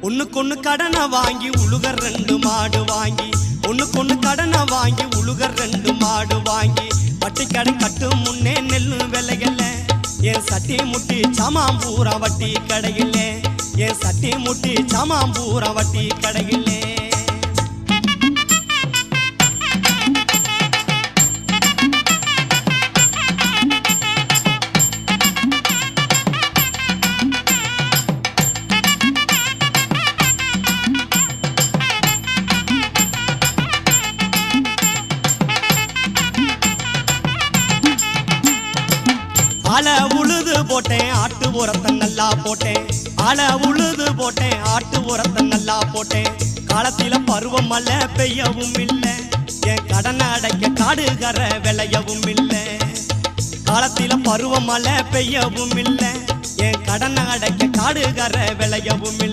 ஒண்ணுக்கொண்ணு கடனை வாங்கி உழுகர் 2 மாடு வாங்கி ஒண்ணுக்கொண்ணு கடனை வாங்கி உழுகர் 2 மாடு வாங்கி வட்டி கடை கட்டும் முன்னே நெல்லு விலையில என் சட்டி முட்டி சாமாம்பூரா வட்டி கடையில என் சட்டி முட்டி சாமாம்பூரா வட்டி கடையில ஆள உழுது போட்டேன் ஆட்டு உரத்தை நல்லா போட்டேன் ஆள உழுது போட்டேன் ஆட்டு உரத்தை நல்லா போட்டேன் காலத்தில பருவம் மழை பெய்யவும் இல்லை என் கடனை அடைக்க காடுகர விளையவும் இல்லை காலத்தில பருவம் மழை பெய்யவும் இல்லை என் கடனை அடைக்க காடுகர விளையவும் இல்லை